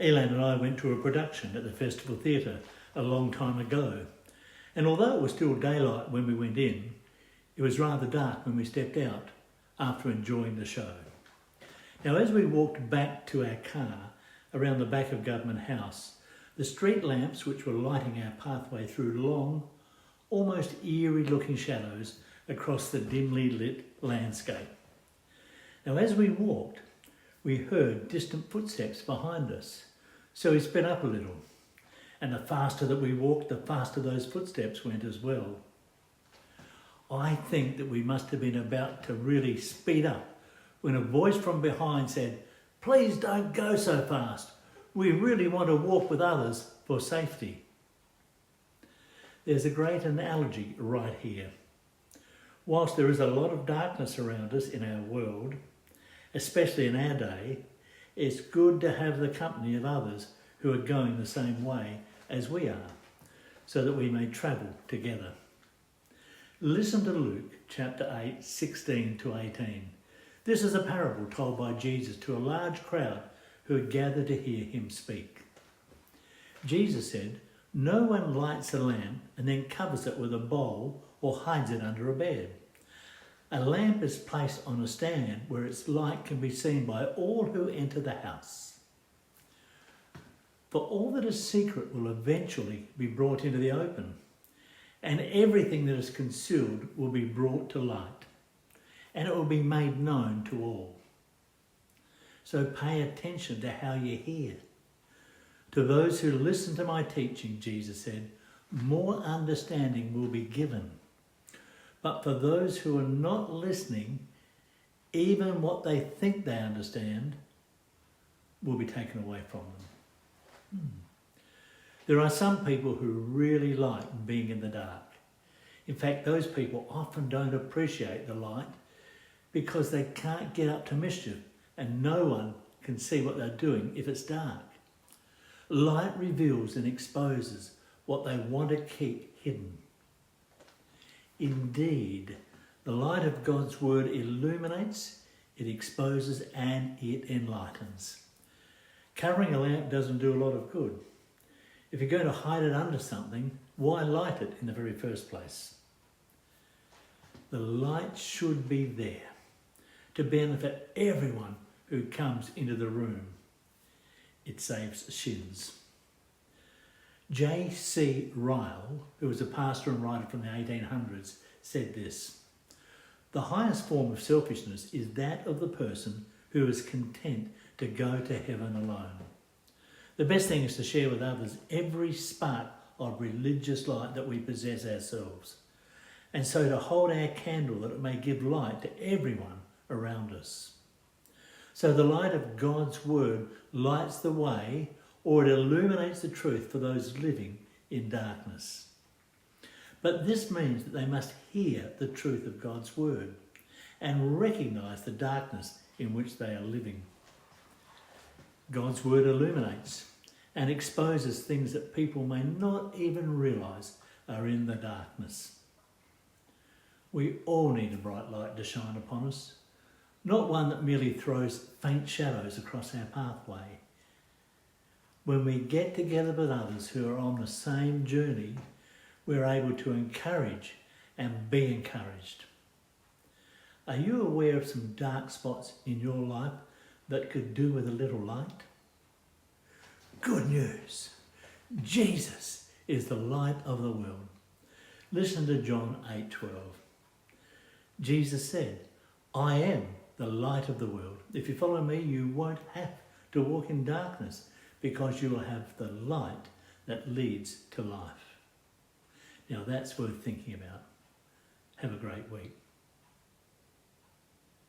Elaine and I went to a production at the Festival Theatre a long time ago, and although it was still daylight when we went in, it was rather dark when we stepped out after enjoying the show. Now, as we walked back to our car around the back of Government House, the street lamps which were lighting our pathway through long, almost eerie looking shadows across the dimly lit landscape. Now, as we walked, we heard distant footsteps behind us, so we sped up a little. And the faster that we walked, the faster those footsteps went as well. I think that we must have been about to really speed up when a voice from behind said, "Please don't go so fast. We really want to walk with others for safety." There's a great analogy right here. Whilst there is a lot of darkness around us in our world, especially in our day, it's good to have the company of others who are going the same way as we are, so that we may travel together. Listen to Luke chapter 8, 16 to 18. This is a parable told by Jesus to a large crowd who had gathered to hear him speak. Jesus said, "No one lights a lamp and then covers it with a bowl or hides it under a bed. A lamp is placed on a stand where its light can be seen by all who enter the house. For all that is secret will eventually be brought into the open, and everything that is concealed will be brought to light, and it will be made known to all. So pay attention to how you hear. To those who listen to my teaching," Jesus said, "more understanding will be given. But for those who are not listening, even what they think they understand will be taken away from them." There are some people who really like being in the dark. In fact, those people often don't appreciate the light because they can't get up to mischief and no one can see what they're doing if it's dark. Light reveals and exposes what they want to keep hidden. Indeed, the light of God's word illuminates, it exposes, and it enlightens. Covering a lamp doesn't do a lot of good. If you're going to hide it under something, why light it in the very first place? The light should be there to benefit everyone who comes into the room. It saves shins. J.C. Ryle, who was a pastor and writer from the 1800s, said this: "The highest form of selfishness is that of the person who is content to go to heaven alone. The best thing is to share with others every spark of religious light that we possess ourselves, and so to hold our candle that it may give light to everyone around us. So the light of God's word lights the way, or it illuminates the truth for those living in darkness. But this means that they must hear the truth of God's word and recognise the darkness in which they are living. God's word illuminates and exposes things that people may not even realise are in the darkness. We all need a bright light to shine upon us, not one that merely throws faint shadows across our pathway. When we get together with others who are on the same journey, we're able to encourage and be encouraged. Are you aware of some dark spots in your life that could do with a little light? Good news! Jesus is the light of the world. Listen to John 8:12. Jesus said, "I am the light of the world. If you follow me, you won't have to walk in darkness, because you will have the light that leads to life." Now that's worth thinking about. Have a great week.